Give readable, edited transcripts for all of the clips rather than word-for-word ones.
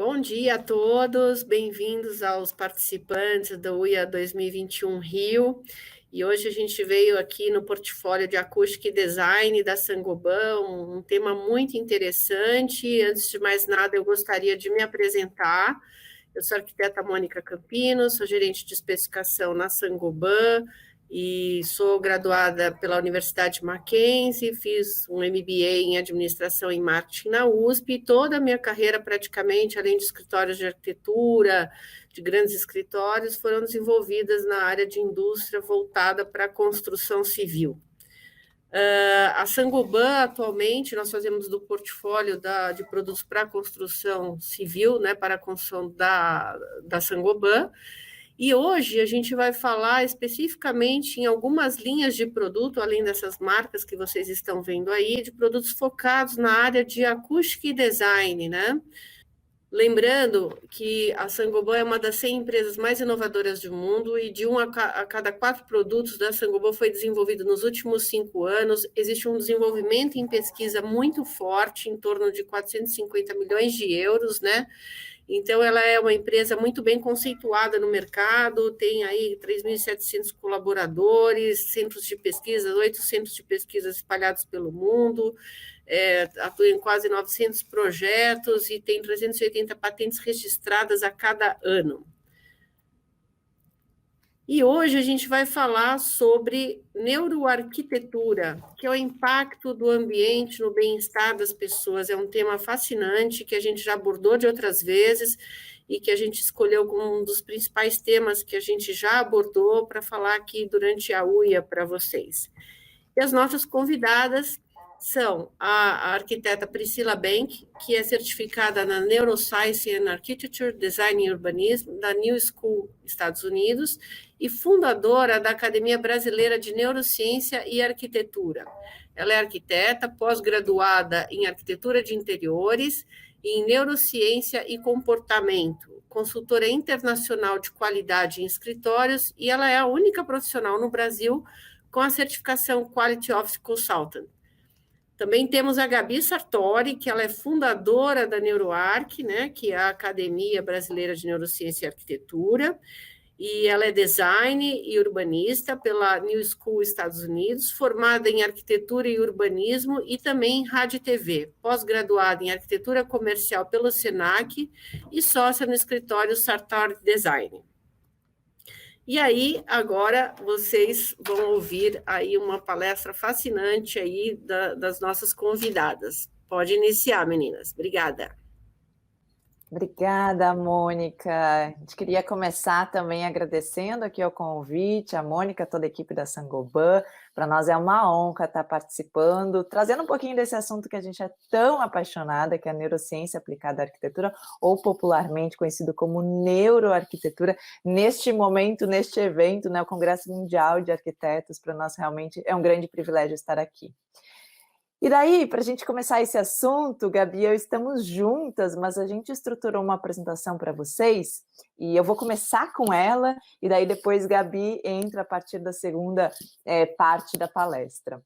Bom dia a todos, bem-vindos aos participantes do UIA 2021 Rio. E hoje a gente veio aqui no portfólio de acústica e design da Saint-Gobain, um tema muito interessante. Antes de mais nada, eu gostaria de me apresentar. Eu sou a arquiteta Mônica Campino, sou gerente de especificação na Saint-Gobain e sou graduada pela Universidade Mackenzie, fiz um MBA em Administração e Marketing na USP, e toda a minha carreira praticamente, além de escritórios de arquitetura, de grandes escritórios, foram desenvolvidas na área de indústria voltada para a construção civil. A Saint-Gobain, atualmente, nós fazemos do portfólio de produtos para construção civil, né, para a construção da Saint-Gobain, e hoje a gente vai falar especificamente em algumas linhas de produto, além dessas marcas que vocês estão vendo aí, de produtos focados na área de acústica e design, né? Lembrando que a Saint-Gobain é uma das 100 empresas mais inovadoras do mundo e de a cada 4 produtos da Saint-Gobain foi desenvolvido nos últimos 5 anos. Existe um desenvolvimento em pesquisa muito forte, em torno de 450 milhões de euros, né? Então, ela é uma empresa muito bem conceituada no mercado, tem aí 3.700 colaboradores, centros de pesquisa, 8 centros de pesquisa espalhados pelo mundo, atua em quase 900 projetos e tem 380 patentes registradas a cada ano. E hoje a gente vai falar sobre neuroarquitetura, que é o impacto do ambiente no bem-estar das pessoas. É um tema fascinante que a gente já abordou de outras vezes e que a gente escolheu como um dos principais temas que a gente já abordou para falar aqui durante a UIA para vocês. E as nossas convidadas são a arquiteta Priscila Bank, que é certificada na Neuroscience and Architecture, Design e Urbanismo, da New School, Estados Unidos, e fundadora da Academia Brasileira de Neurociência e Arquitetura. Ela é arquiteta, pós-graduada em Arquitetura de Interiores e em Neurociência e Comportamento, consultora internacional de qualidade em escritórios, e ela é a única profissional no Brasil com a certificação Quality Office Consultant. Também temos a Gabi Sartori, que ela é fundadora da NeuroArc, né, que é a Academia Brasileira de Neurociência e Arquitetura, e ela é design e urbanista pela New School Estados Unidos, formada em arquitetura e urbanismo e também em rádio e TV, pós-graduada em arquitetura comercial pelo Senac e sócia no escritório Sartori Design. E aí, agora, vocês vão ouvir aí uma palestra fascinante aí das nossas convidadas. Pode iniciar, meninas. Obrigada. Obrigada, Mônica. A gente queria começar também agradecendo aqui o convite, a Mônica, toda a equipe da Saint-Gobain. Para nós é uma honra estar participando, trazendo um pouquinho desse assunto que a gente é tão apaixonada, que é a neurociência aplicada à arquitetura, ou popularmente conhecido como neuroarquitetura, neste momento, neste evento, né, o Congresso Mundial de Arquitetos. Para nós realmente é um grande privilégio estar aqui. E daí, para a gente começar esse assunto, Gabi e eu estamos juntas, mas a gente estruturou uma apresentação para vocês, e eu vou começar com ela, e daí depois Gabi entra a partir da segunda parte da palestra.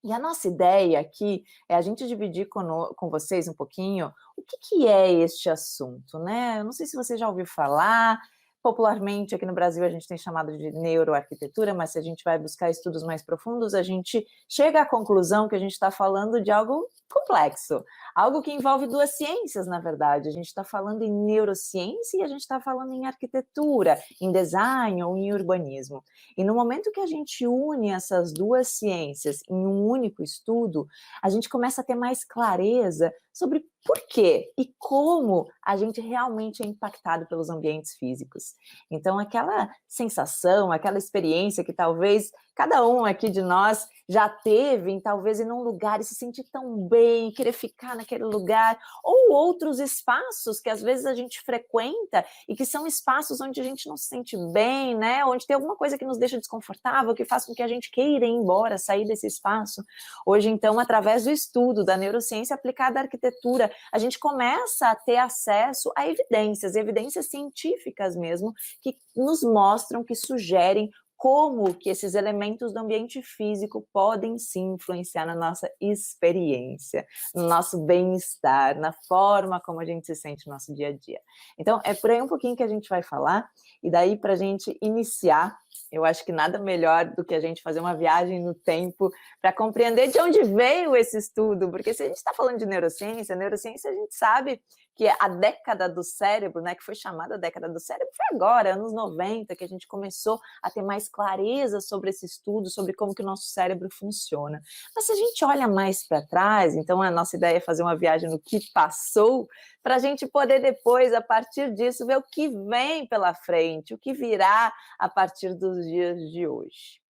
E a nossa ideia aqui é a gente dividir com vocês um pouquinho o que é este assunto, né? Eu não sei se você já ouviu falar. Popularmente, aqui no Brasil, a gente tem chamado de neuroarquitetura, mas se a gente vai buscar estudos mais profundos, a gente chega à conclusão que a gente está falando de algo complexo, algo que envolve duas ciências, na verdade. A gente está falando em neurociência e a gente está falando em arquitetura, em design ou em urbanismo. E no momento que a gente une essas duas ciências em um único estudo, a gente começa a ter mais clareza sobre por quê e como a gente realmente é impactado pelos ambientes físicos. Então, aquela sensação, aquela experiência que talvez cada um aqui de nós já teve, em talvez ir num lugar e se sentir tão bem, querer ficar naquele lugar, ou outros espaços que às vezes a gente frequenta e que são espaços onde a gente não se sente bem, né? Onde tem alguma coisa que nos deixa desconfortável, que faz com que a gente queira ir embora, sair desse espaço. Hoje, então, através do estudo da neurociência aplicada à arquitetura, a gente começa a ter acesso a evidências científicas mesmo, que nos mostram, que sugerem como que esses elementos do ambiente físico podem sim influenciar na nossa experiência, no nosso bem-estar, na forma como a gente se sente no nosso dia a dia. Então, é por aí um pouquinho que a gente vai falar, e daí para a gente iniciar, eu acho que nada melhor do que a gente fazer uma viagem no tempo para compreender de onde veio esse estudo, porque se a gente está falando de neurociência a gente sabe que a década do cérebro, né, que foi chamada década do cérebro, foi agora, anos 90, que a gente começou a ter mais clareza sobre esse estudo, sobre como que o nosso cérebro funciona. Mas se a gente olha mais para trás, então a nossa ideia é fazer uma viagem no que passou, para a gente poder depois, a partir disso, ver o que vem pela frente, o que virá a partir dos dias de hoje.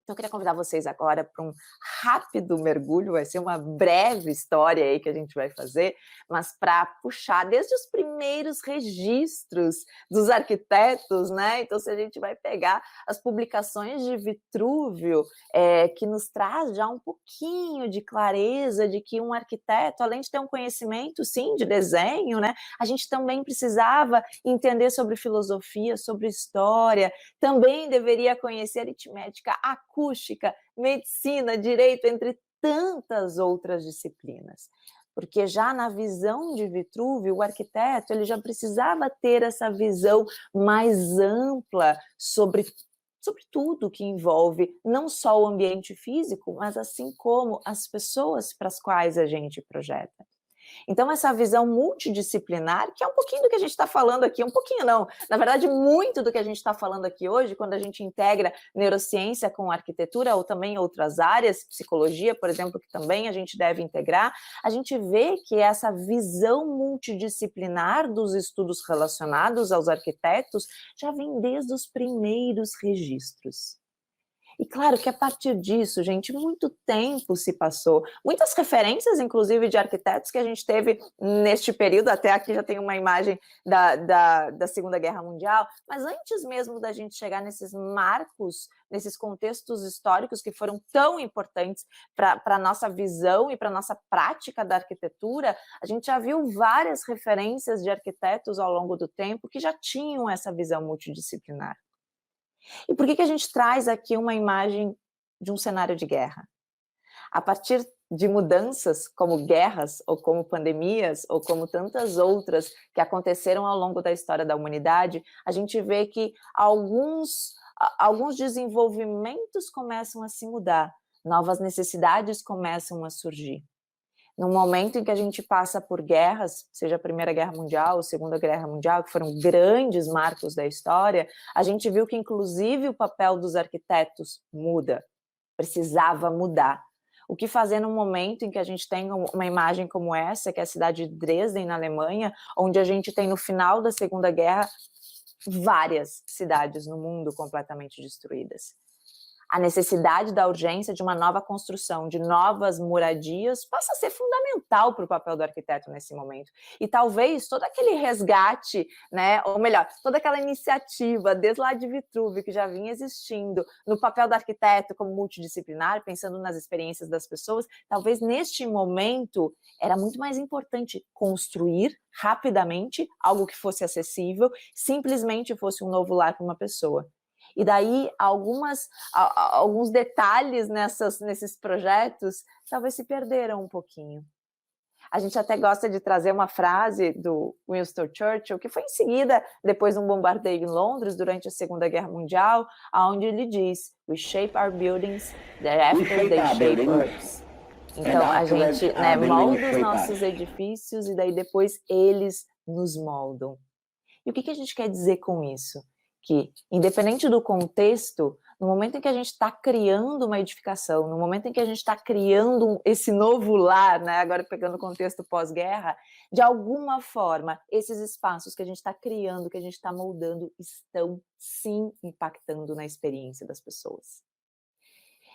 Então, eu queria convidar vocês agora para um rápido mergulho, vai ser uma breve história aí que a gente vai fazer, mas para puxar desde os primeiros registros dos arquitetos, né? Então, se a gente vai pegar as publicações de Vitrúvio, que nos traz já um pouquinho de clareza de que um arquiteto, além de ter um conhecimento, sim, de desenho, né? A gente também precisava entender sobre filosofia, sobre história, também deveria conhecer aritmética, acústica, medicina, direito, entre tantas outras disciplinas. Porque já na visão de Vitrúvio, o arquiteto ele já precisava ter essa visão mais ampla sobre tudo que envolve não só o ambiente físico, mas assim como as pessoas para as quais a gente projeta. Então, essa visão multidisciplinar, que é um pouquinho do que a gente está falando aqui, um pouquinho não, na verdade, muito do que a gente está falando aqui hoje, quando a gente integra neurociência com arquitetura ou também outras áreas, psicologia, por exemplo, que também a gente deve integrar, a gente vê que essa visão multidisciplinar dos estudos relacionados aos arquitetos já vem desde os primeiros registros. E claro que a partir disso, gente, muito tempo se passou. Muitas referências, inclusive, de arquitetos que a gente teve neste período, até aqui já tem uma imagem da Segunda Guerra Mundial, mas antes mesmo da gente chegar nesses marcos, nesses contextos históricos que foram tão importantes para a nossa visão e para a nossa prática da arquitetura, a gente já viu várias referências de arquitetos ao longo do tempo que já tinham essa visão multidisciplinar. E por que a gente traz aqui uma imagem de um cenário de guerra? A partir de mudanças como guerras, ou como pandemias, ou como tantas outras que aconteceram ao longo da história da humanidade, a gente vê que alguns desenvolvimentos começam a se mudar, novas necessidades começam a surgir. No momento em que a gente passa por guerras, seja a Primeira Guerra Mundial ou a Segunda Guerra Mundial, que foram grandes marcos da história, a gente viu que, inclusive, o papel dos arquitetos muda, precisava mudar. O que fazer no momento em que a gente tem uma imagem como essa, que é a cidade de Dresden, na Alemanha, onde a gente tem, no final da Segunda Guerra, várias cidades no mundo completamente destruídas. A necessidade da urgência de uma nova construção, de novas moradias, passa a ser fundamental para o papel do arquiteto nesse momento. E talvez todo aquele resgate, né, ou melhor, toda aquela iniciativa, desde lá de Vitrúvio, que já vinha existindo, no papel do arquiteto como multidisciplinar, pensando nas experiências das pessoas, talvez neste momento era muito mais importante construir rapidamente algo que fosse acessível, simplesmente fosse um novo lar para uma pessoa. E daí, alguns detalhes nesses projetos talvez se perderam um pouquinho. A gente até gosta de trazer uma frase do Winston Churchill, que foi em seguida, depois de um bombardeio em Londres, durante a Segunda Guerra Mundial, onde ele diz: "We shape our buildings, thereafter they shape us." Então, a gente molda os nossos edifícios e daí depois eles nos moldam. E o que a gente quer dizer com isso? Que, independente do contexto, no momento em que a gente está criando uma edificação, no momento em que a gente está criando esse novo lar, né, agora pegando o contexto pós-guerra, de alguma forma, esses espaços que a gente está criando, que a gente está moldando, estão sim impactando na experiência das pessoas.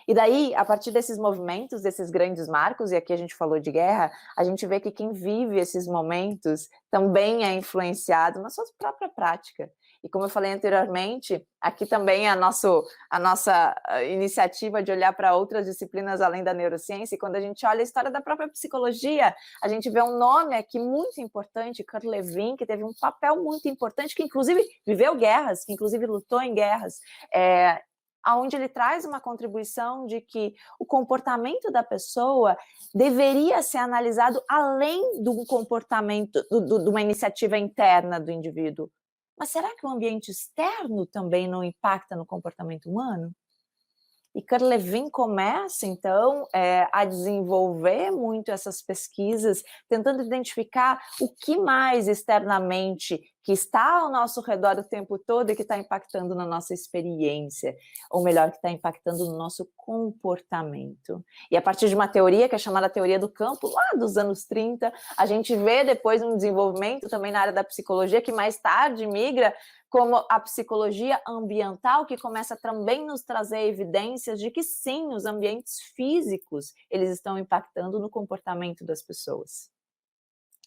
E daí, a partir desses movimentos, desses grandes marcos, e aqui a gente falou de guerra, a gente vê que quem vive esses momentos também é influenciado na sua própria prática. E como eu falei anteriormente, aqui também é a nossa iniciativa de olhar para outras disciplinas além da neurociência, e quando a gente olha a história da própria psicologia, a gente vê um nome aqui muito importante, Kurt Lewin, que teve um papel muito importante, que inclusive viveu guerras, que inclusive lutou em guerras, onde ele traz uma contribuição de que o comportamento da pessoa deveria ser analisado além do comportamento, de uma iniciativa interna do indivíduo. Mas será que o ambiente externo também não impacta no comportamento humano? E Kurt Lewin começa, então, a desenvolver muito essas pesquisas, tentando identificar o que mais externamente que está ao nosso redor o tempo todo e que está impactando na nossa experiência, ou melhor, que está impactando no nosso comportamento. E a partir de uma teoria que é chamada teoria do campo, lá dos anos 30, a gente vê depois um desenvolvimento também na área da psicologia, que mais tarde migra como a psicologia ambiental, que começa também nos trazer evidências de que sim, os ambientes físicos, eles estão impactando no comportamento das pessoas.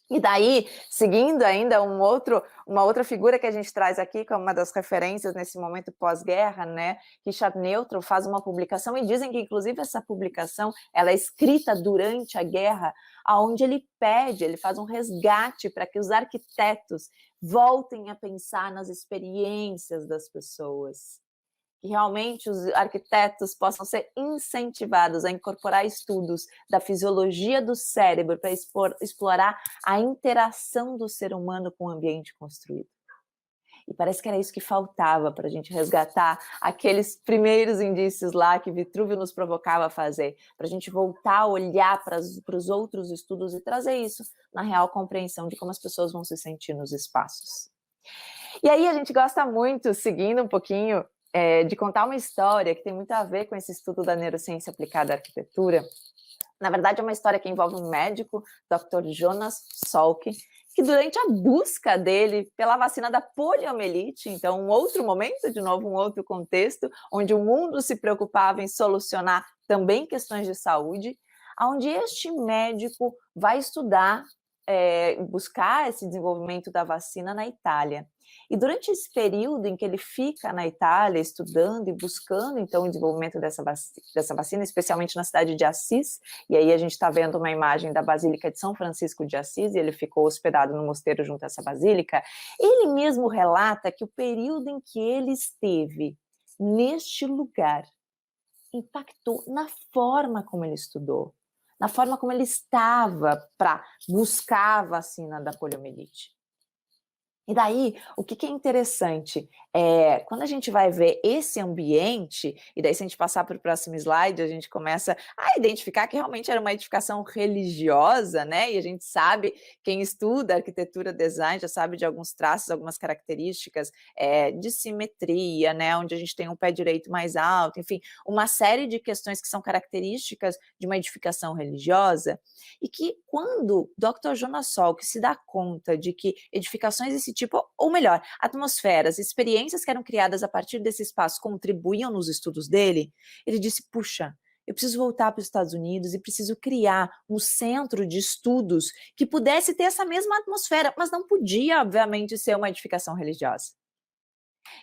E daí, seguindo ainda uma outra figura que a gente traz aqui como uma das referências nesse momento pós-guerra, né? Richard Neutra faz uma publicação, e dizem que inclusive essa publicação ela é escrita durante a guerra, onde ele faz um resgate para que os arquitetos voltem a pensar nas experiências das pessoas. Que realmente os arquitetos possam ser incentivados a incorporar estudos da fisiologia do cérebro para explorar a interação do ser humano com o ambiente construído. E parece que era isso que faltava para a gente resgatar aqueles primeiros indícios lá que Vitrúvio nos provocava a fazer, para a gente voltar a olhar para os outros estudos e trazer isso na real compreensão de como as pessoas vão se sentir nos espaços. E aí a gente gosta muito, seguindo um pouquinho, de contar uma história que tem muito a ver com esse estudo da neurociência aplicada à arquitetura. Na verdade, é uma história que envolve um médico, Dr. Jonas Salk, que durante a busca dele pela vacina da poliomielite, então um outro momento, de novo um outro contexto, onde o mundo se preocupava em solucionar também questões de saúde, onde este médico vai estudar, buscar esse desenvolvimento da vacina na Itália. E durante esse período em que ele fica na Itália, estudando e buscando, então, o desenvolvimento dessa vacina, especialmente na cidade de Assis, e aí a gente está vendo uma imagem da Basílica de São Francisco de Assis, e ele ficou hospedado no mosteiro junto a essa basílica, ele mesmo relata que o período em que ele esteve neste lugar impactou na forma como ele estudou, na forma como ele estava para buscar a vacina da poliomielite. E daí, o que é interessante, quando a gente vai ver esse ambiente, e daí se a gente passar para o próximo slide, a gente começa a identificar que realmente era uma edificação religiosa, né? E a gente sabe, quem estuda arquitetura, design, já sabe de alguns traços, algumas características de simetria, né? Onde a gente tem um pé direito mais alto, enfim, uma série de questões que são características de uma edificação religiosa, e que quando Dr. Jonas Salk se dá conta de que edificações desse tipo, ou melhor, atmosferas, experiências que eram criadas a partir desse espaço contribuíam nos estudos dele, ele disse, puxa, eu preciso voltar para os Estados Unidos e preciso criar um centro de estudos que pudesse ter essa mesma atmosfera, mas não podia, obviamente, ser uma edificação religiosa.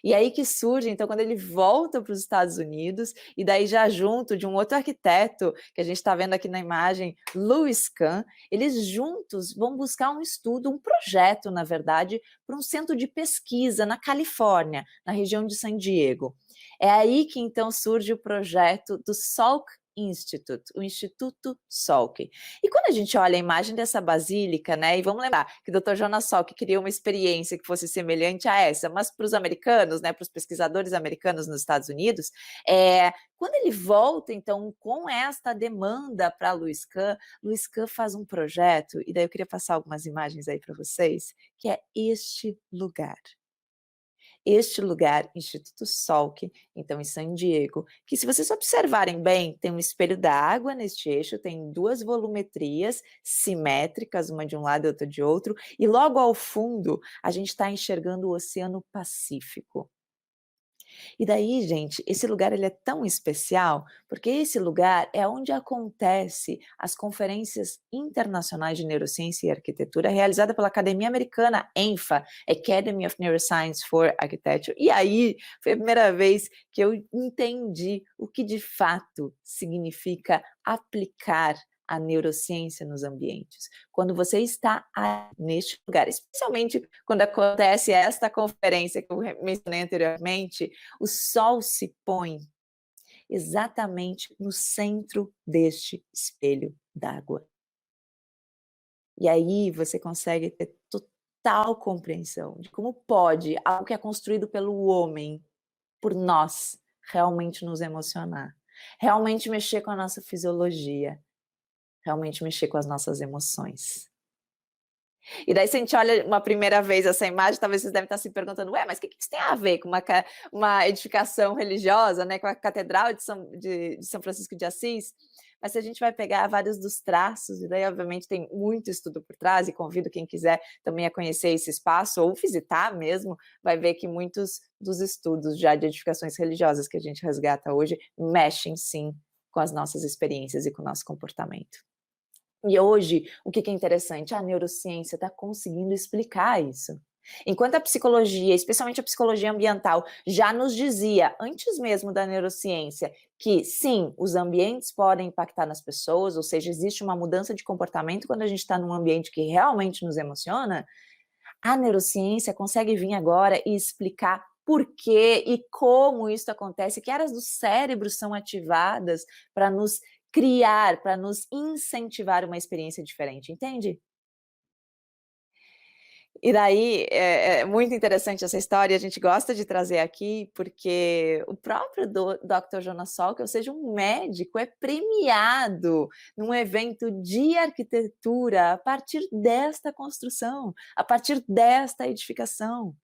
E aí que surge, então, quando ele volta para os Estados Unidos, e daí já junto de um outro arquiteto, que a gente está vendo aqui na imagem, Louis Kahn, eles juntos vão buscar um estudo, um projeto, na verdade, para um centro de pesquisa na Califórnia, na região de San Diego. É aí que, então, surge o projeto do Salk Institute, o Instituto Salk. E quando a gente olha a imagem dessa basílica, né, e vamos lembrar que o Dr. Jonas Salk queria uma experiência que fosse semelhante a essa, mas para os americanos, né, para os pesquisadores americanos nos Estados Unidos, quando ele volta, então, com esta demanda para Louis Kahn faz um projeto, e daí eu queria passar algumas imagens aí para vocês, que é este lugar. Este lugar, Instituto Salk, então em San Diego, que se vocês observarem bem, tem um espelho d'água neste eixo, tem duas volumetrias simétricas, uma de um lado e outra de outro, e logo ao fundo a gente está enxergando o Oceano Pacífico. E daí, gente, esse lugar ele é tão especial, porque esse lugar é onde acontece as conferências internacionais de neurociência e arquitetura realizada pela Academia Americana, ENFA, Academy of Neuroscience for Architecture. E aí foi a primeira vez que eu entendi o que de fato significa aplicar a neurociência nos ambientes. Quando você está neste lugar, especialmente quando acontece esta conferência que eu mencionei anteriormente, o sol se põe exatamente no centro deste espelho d'água. E aí você consegue ter total compreensão de como pode algo que é construído pelo homem, por nós, realmente nos emocionar, realmente mexer com a nossa fisiologia, realmente mexer com as nossas emoções. E daí, se a gente olha uma primeira vez essa imagem, talvez vocês devem estar se perguntando, ué, mas o que isso tem a ver com uma edificação religiosa, né, com a Catedral de São Francisco de Assis? Mas se a gente vai pegar vários dos traços, e daí, obviamente, tem muito estudo por trás, e convido quem quiser também a conhecer esse espaço, ou visitar mesmo, vai ver que muitos dos estudos já de edificações religiosas que a gente resgata hoje mexem, sim, com as nossas experiências e com o nosso comportamento. E hoje, o que é interessante? A neurociência está conseguindo explicar isso. Enquanto a psicologia, especialmente a psicologia ambiental, já nos dizia, antes mesmo da neurociência, que sim, os ambientes podem impactar nas pessoas, ou seja, existe uma mudança de comportamento quando a gente está num ambiente que realmente nos emociona, a neurociência consegue vir agora e explicar por que e como isso acontece, que áreas do cérebro são ativadas para nos criar, para nos incentivar uma experiência diferente, entende? E daí é muito interessante essa história, a gente gosta de trazer aqui, porque o próprio Dr. Jonas Salk, ou seja, um médico, é premiado num evento de arquitetura a partir desta construção, a partir desta edificação.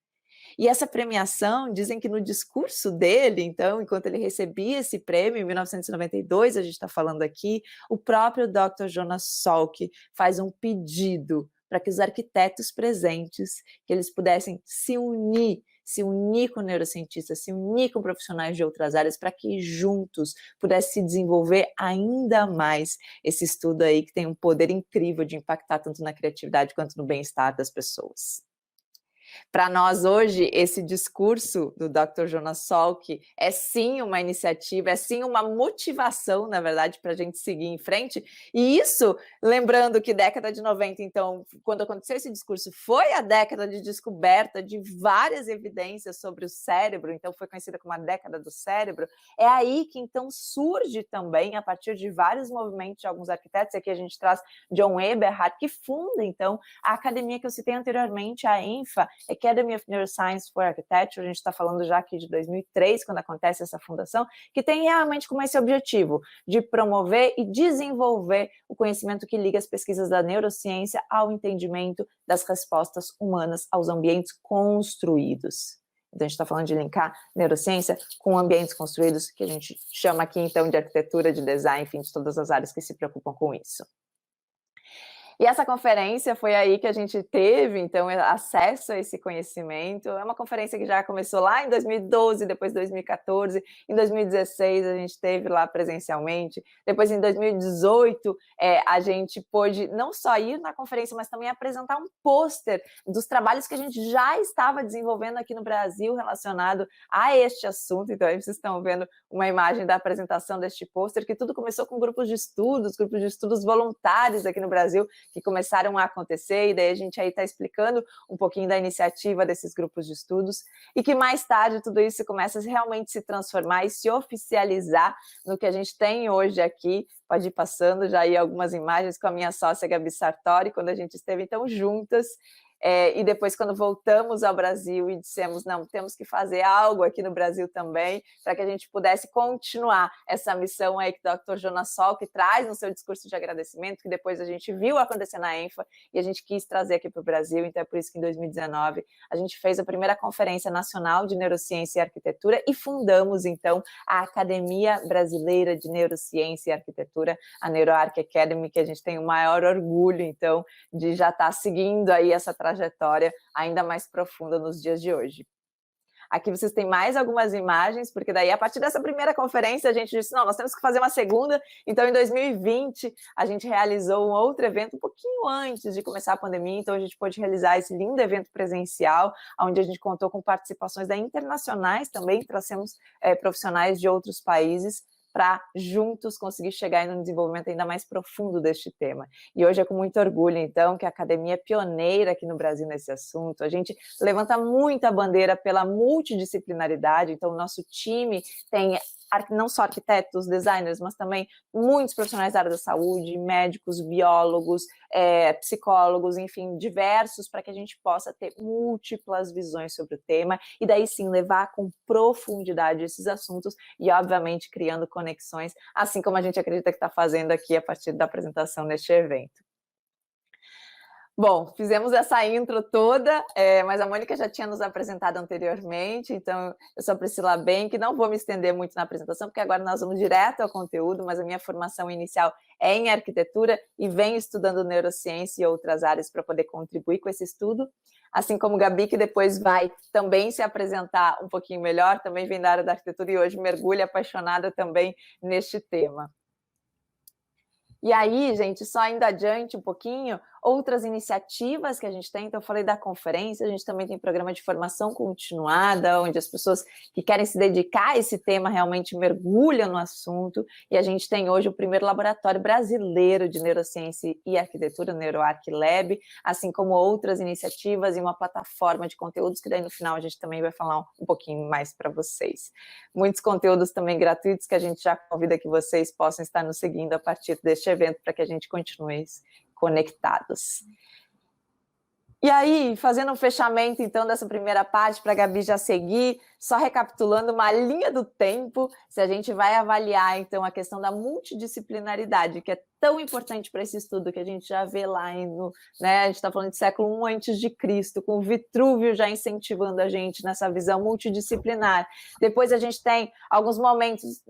E essa premiação, dizem que no discurso dele, então, enquanto ele recebia esse prêmio, em 1992, a gente está falando aqui, o próprio Dr. Jonas Salk faz um pedido para que os arquitetos presentes, que eles pudessem se unir com neurocientistas, se unir com profissionais de outras áreas, para que juntos pudesse se desenvolver ainda mais esse estudo aí que tem um poder incrível de impactar tanto na criatividade quanto no bem-estar das pessoas. Para nós hoje, esse discurso do Dr. Jonas Salk é sim uma iniciativa, é sim uma motivação, na verdade, para a gente seguir em frente. E isso, lembrando que década de 90, então, quando aconteceu esse discurso, foi a década de descoberta de várias evidências sobre o cérebro, então foi conhecida como a década do cérebro. É aí que, então, surge também, a partir de vários movimentos de alguns arquitetos, aqui a gente traz John Eberhard, que funda, então, a academia que eu citei anteriormente, a ENFA, Academy of Neuroscience for Architecture, a gente está falando já aqui de 2003, quando acontece essa fundação, que tem realmente como esse objetivo de promover e desenvolver o conhecimento que liga as pesquisas da neurociência ao entendimento das respostas humanas aos ambientes construídos. Então, a gente está falando de linkar neurociência com ambientes construídos, que a gente chama aqui, então, de arquitetura, de design, enfim, de todas as áreas que se preocupam com isso. E essa conferência foi aí que a gente teve, então, acesso a esse conhecimento. É uma conferência que já começou lá em 2012, depois 2014, em 2016 a gente teve lá presencialmente, depois em 2018 a gente pôde não só ir na conferência, mas também apresentar um pôster dos trabalhos que a gente já estava desenvolvendo aqui no Brasil relacionado a este assunto. Então, aí vocês estão vendo uma imagem da apresentação deste pôster, que tudo começou com grupos de estudos voluntários aqui no Brasil, que começaram a acontecer, e daí a gente aí está explicando um pouquinho da iniciativa desses grupos de estudos, e que mais tarde tudo isso começa a realmente se transformar e se oficializar no que a gente tem hoje aqui. Pode ir passando já aí algumas imagens com a minha sócia Gabi Sartori, quando a gente esteve então juntas, e depois quando voltamos ao Brasil e dissemos, não, temos que fazer algo aqui no Brasil também, para que a gente pudesse continuar essa missão aí que o Dr. Jonas Salk traz no seu discurso de agradecimento, que depois a gente viu acontecer na ENFA, e a gente quis trazer aqui para o Brasil. Então é por isso que em 2019 a gente fez a primeira Conferência Nacional de Neurociência e Arquitetura e fundamos então a Academia Brasileira de Neurociência e Arquitetura, a NeuroArch Academy, que a gente tem o maior orgulho então de já estar seguindo aí essa trajetória ainda mais profunda nos dias de hoje. Aqui vocês têm mais algumas imagens, porque daí, a partir dessa primeira conferência, a gente disse, não, nós temos que fazer uma segunda. Então, em 2020, a gente realizou um outro evento um pouquinho antes de começar a pandemia, então a gente pôde realizar esse lindo evento presencial, onde a gente contou com participações da internacionais também, trouxemos profissionais de outros países, para juntos conseguir chegar em um desenvolvimento ainda mais profundo deste tema. E hoje é com muito orgulho, então, que a academia é pioneira aqui no Brasil nesse assunto. A gente levanta muita bandeira pela multidisciplinaridade, então o nosso time tem não só arquitetos, designers, mas também muitos profissionais da área da saúde, médicos, biólogos, psicólogos, enfim, diversos, para que a gente possa ter múltiplas visões sobre o tema e daí sim levar com profundidade esses assuntos e, obviamente, criando conexões, assim como a gente acredita que está fazendo aqui a partir da apresentação neste evento. Bom, fizemos essa intro toda, mas a Mônica já tinha nos apresentado anteriormente, então eu sou a Priscila Benck, não vou me estender muito na apresentação, porque agora nós vamos direto ao conteúdo, mas a minha formação inicial é em arquitetura e venho estudando neurociência e outras áreas para poder contribuir com esse estudo, assim como Gabi, que depois vai também se apresentar um pouquinho melhor, também vem da área da arquitetura e hoje mergulha apaixonada também neste tema. E aí, gente, só indo adiante um pouquinho, outras iniciativas que a gente tem, então eu falei da conferência, a gente também tem programa de formação continuada, onde as pessoas que querem se dedicar a esse tema realmente mergulham no assunto, e a gente tem hoje o primeiro laboratório brasileiro de neurociência e arquitetura, o NeuroArc Lab, assim como outras iniciativas e uma plataforma de conteúdos, que daí no final a gente também vai falar um pouquinho mais para vocês. Muitos conteúdos também gratuitos que a gente já convida que vocês possam estar nos seguindo a partir deste evento, para que a gente continue conectados. E aí, fazendo um fechamento, então, dessa primeira parte, para a Gabi já seguir, só recapitulando uma linha do tempo, se a gente vai avaliar, então, a questão da multidisciplinaridade, que é tão importante para esse estudo, que a gente já vê lá, né, a gente está falando de século I a.C., com o Vitrúvio já incentivando a gente nessa visão multidisciplinar. Depois a gente tem alguns momentos,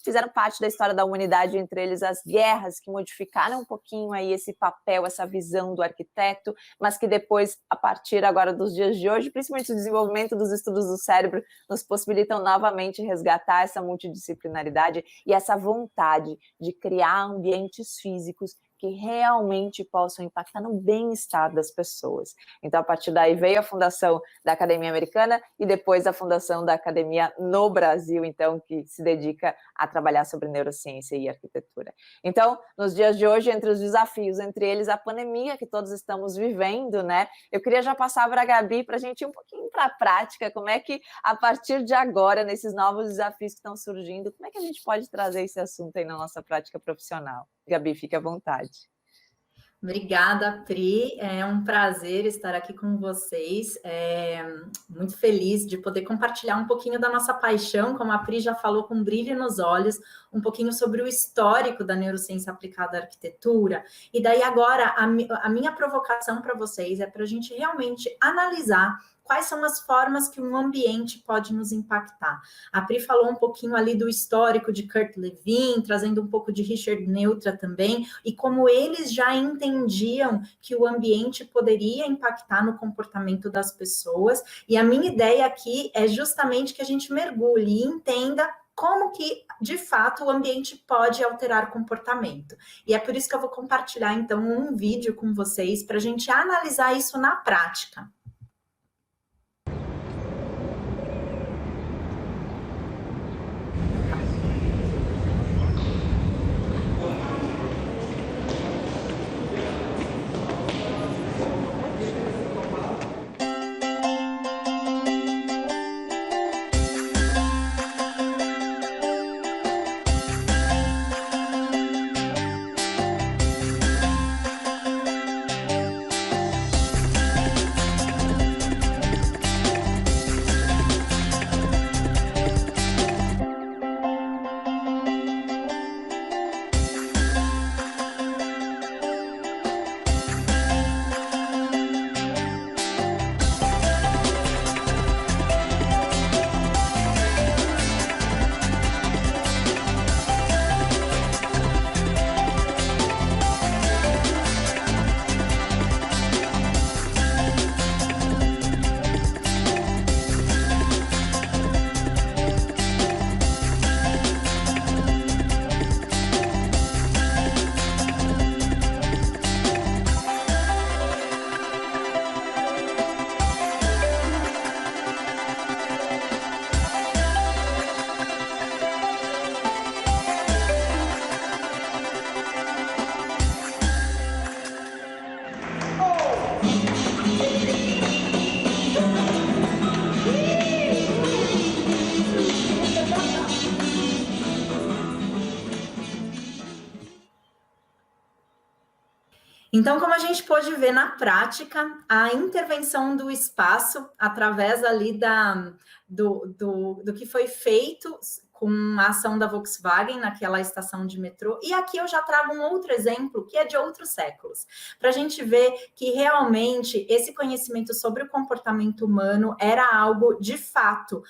fizeram parte da história da humanidade, entre eles as guerras, que modificaram um pouquinho aí esse papel, essa visão do arquiteto, mas que depois, a partir agora dos dias de hoje, principalmente o desenvolvimento dos estudos do cérebro, nos possibilitam novamente resgatar essa multidisciplinaridade e essa vontade de criar ambientes físicos que realmente possam impactar no bem-estar das pessoas. Então, a partir daí veio a fundação da Academia Americana e depois a fundação da Academia no Brasil, então, que se dedica a trabalhar sobre neurociência e arquitetura. Então, nos dias de hoje, entre os desafios, entre eles a pandemia que todos estamos vivendo, né? Eu queria já passar para a Gabi para a gente ir um pouquinho para a prática, como é que, a partir de agora, nesses novos desafios que estão surgindo, como é que a gente pode trazer esse assunto aí na nossa prática profissional? Gabi, fique à vontade. Obrigada, Pri. É um prazer estar aqui com vocês. Muito feliz de poder compartilhar um pouquinho da nossa paixão, como a Pri já falou, com brilho nos olhos, um pouquinho sobre o histórico da neurociência aplicada à arquitetura. E daí agora, a minha provocação para vocês é para a gente realmente analisar quais são as formas que um ambiente pode nos impactar. A Pri falou um pouquinho ali do histórico de Kurt Lewin, trazendo um pouco de Richard Neutra também, e como eles já entendiam que o ambiente poderia impactar no comportamento das pessoas. E a minha ideia aqui é justamente que a gente mergulhe e entenda como que, de fato, o ambiente pode alterar o comportamento. E é por isso que eu vou compartilhar, então, um vídeo com vocês para a gente analisar isso na prática. Então, como a gente pôde ver na prática, a intervenção do espaço, através ali do que foi feito com a ação da Volkswagen naquela estação de metrô. E aqui eu já trago um outro exemplo, que é de outros séculos, para a gente ver que realmente esse conhecimento sobre o comportamento humano era algo, de fato,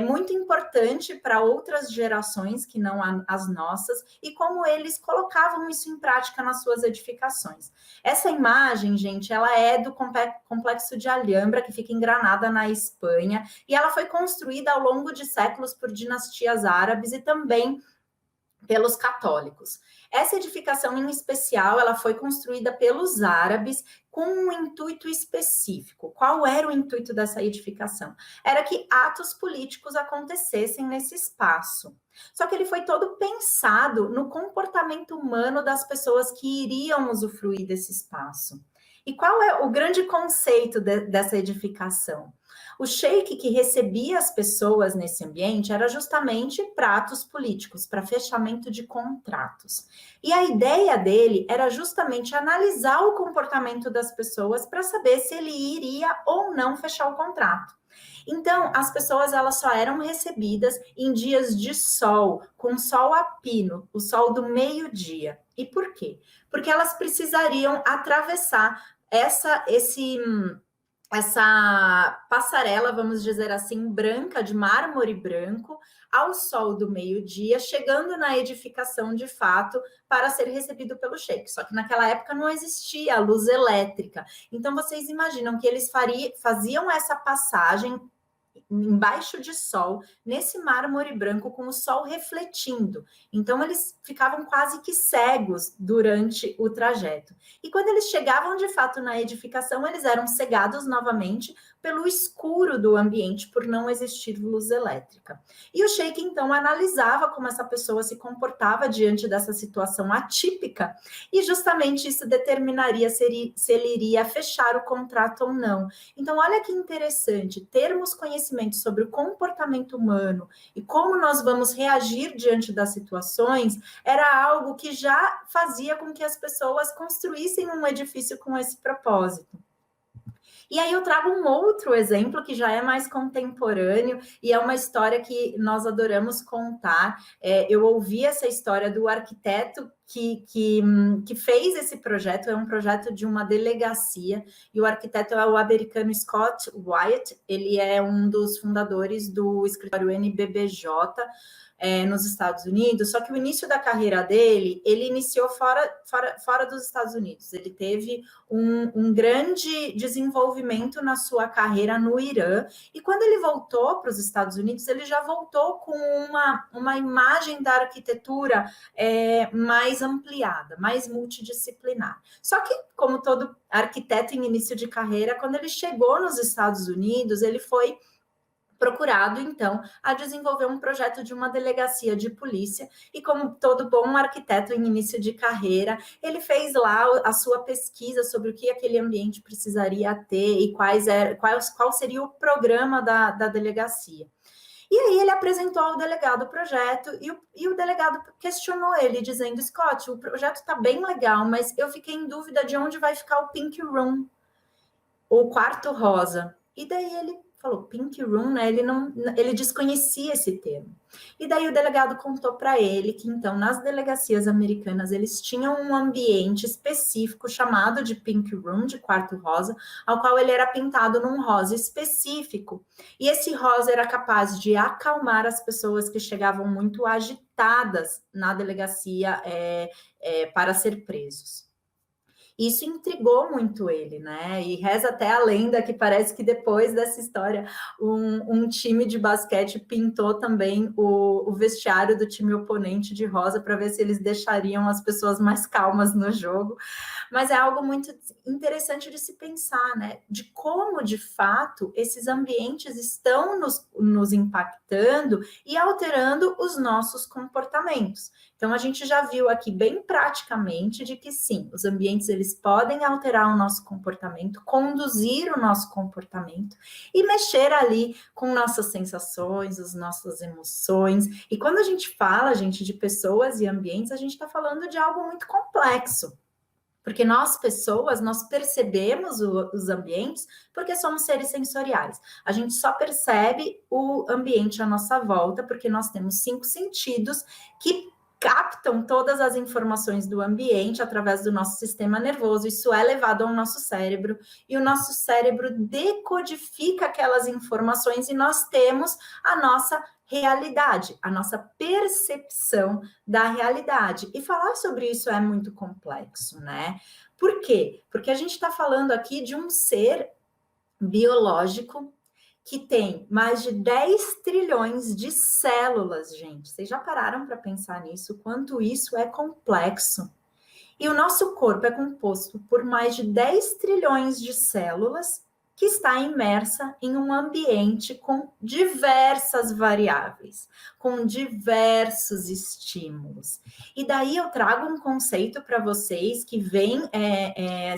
muito importante para outras gerações que não as nossas, e como eles colocavam isso em prática nas suas edificações. Essa imagem, gente, ela é do Complexo de Alhambra, que fica em Granada, na Espanha, e ela foi construída ao longo de séculos por dinastias árabes e também pelos católicos. Essa edificação em especial, ela foi construída pelos árabes com um intuito específico. Qual era o intuito dessa edificação? Era que atos políticos acontecessem nesse espaço. Só que ele foi todo pensado no comportamento humano das pessoas que iriam usufruir desse espaço. E qual é o grande conceito dessa edificação? O sheik que recebia as pessoas nesse ambiente era justamente para atos políticos, para fechamento de contratos. E a ideia dele era justamente analisar o comportamento das pessoas para saber se ele iria ou não fechar o contrato. Então, as pessoas elas só eram recebidas em dias de sol, com sol a pino, o sol do meio-dia. E por quê? Porque elas precisariam atravessar essa passarela, vamos dizer assim, branca, de mármore branco, ao sol do meio-dia, chegando na edificação de fato para ser recebido pelo sheik. Só que naquela época não existia a luz elétrica. Então, vocês imaginam que eles faziam essa passagem embaixo de sol, nesse mármore branco, com o sol refletindo. Então, eles ficavam quase que cegos durante o trajeto. E quando eles chegavam, de fato, na edificação, eles eram cegados novamente pelo escuro do ambiente, por não existir luz elétrica. E o sheik, então, analisava como essa pessoa se comportava diante dessa situação atípica, e justamente isso determinaria se ele iria fechar o contrato ou não. Então, olha que interessante, termos conhecimento sobre o comportamento humano e como nós vamos reagir diante das situações, era algo que já fazia com que as pessoas construíssem um edifício com esse propósito. E aí eu trago um outro exemplo que já é mais contemporâneo e é uma história que nós adoramos contar. Eu ouvi essa história do arquiteto que fez esse projeto, é um projeto de uma delegacia, e o arquiteto é o americano Scott Wyatt, ele é um dos fundadores do escritório NBBJ, nos Estados Unidos, só que o início da carreira dele, ele iniciou fora dos Estados Unidos. Ele teve um grande desenvolvimento na sua carreira no Irã, e quando ele voltou para os Estados Unidos, ele já voltou com uma imagem da arquitetura mais ampliada, mais multidisciplinar. Só que, como todo arquiteto em início de carreira, quando ele chegou nos Estados Unidos, ele foi procurado, então, a desenvolver um projeto de uma delegacia de polícia, e como todo bom arquiteto em início de carreira, ele fez lá a sua pesquisa sobre o que aquele ambiente precisaria ter e qual seria o programa da delegacia. E aí ele apresentou ao delegado o projeto, e o delegado questionou ele, dizendo: Scott, o projeto está bem legal, mas eu fiquei em dúvida de onde vai ficar o Pink Room, o quarto rosa. E daí ele falou, Pink Room, né? Ele desconhecia esse termo. E daí o delegado contou para ele que, então, nas delegacias americanas, eles tinham um ambiente específico chamado de Pink Room, de quarto rosa, ao qual ele era pintado num rosa específico. E esse rosa era capaz de acalmar as pessoas que chegavam muito agitadas na delegacia para ser presos. Isso intrigou muito ele, né? E reza até a lenda que parece que depois dessa história, um time de basquete pintou também o vestiário do time oponente de rosa para ver se eles deixariam as pessoas mais calmas no jogo. Mas é algo muito interessante de se pensar, né? De como, de fato, esses ambientes estão nos impactando e alterando os nossos comportamentos. Então, a gente já viu aqui bem praticamente de que sim, os ambientes eles podem alterar o nosso comportamento, conduzir o nosso comportamento e mexer ali com nossas sensações, as nossas emoções. E quando a gente fala, gente, de pessoas e ambientes, a gente está falando de algo muito complexo. Porque nós, pessoas, nós percebemos os ambientes porque somos seres sensoriais. A gente só percebe o ambiente à nossa volta porque nós temos 5 sentidos que captam todas as informações do ambiente através do nosso sistema nervoso. Isso é levado ao nosso cérebro e o nosso cérebro decodifica aquelas informações e nós temos a nossa realidade, a nossa percepção da realidade. E falar sobre isso é muito complexo, né? Por quê? Porque a gente está falando aqui de um ser biológico que tem mais de 10 trilhões de células, gente. Vocês já pararam para pensar nisso? Quanto isso é complexo? E o nosso corpo é composto por mais de 10 trilhões de células que está imersa em um ambiente com diversas variáveis, com diversos estímulos. E daí eu trago um conceito para vocês que vem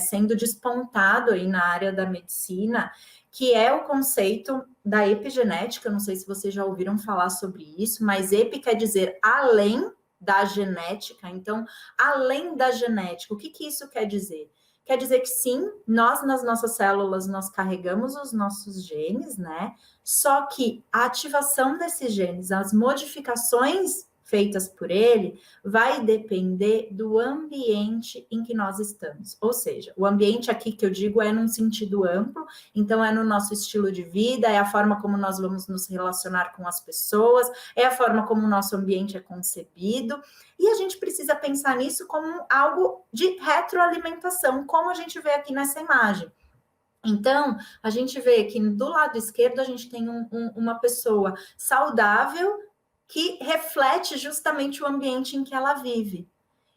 sendo despontado aí na área da medicina, que é o conceito da epigenética. Não sei se vocês já ouviram falar sobre isso, mas epi quer dizer além da genética. Então, além da genética, o que isso quer dizer? Quer dizer que sim, nós nas nossas células, nós carregamos os nossos genes, né? Só que a ativação desses genes, as modificações feitas por ele, vai depender do ambiente em que nós estamos. Ou seja, o ambiente aqui que eu digo é num sentido amplo, então é no nosso estilo de vida, é a forma como nós vamos nos relacionar com as pessoas, é a forma como o nosso ambiente é concebido, e a gente precisa pensar nisso como algo de retroalimentação, como a gente vê aqui nessa imagem. Então, a gente vê que do lado esquerdo a gente tem uma pessoa saudável que reflete justamente o ambiente em que ela vive.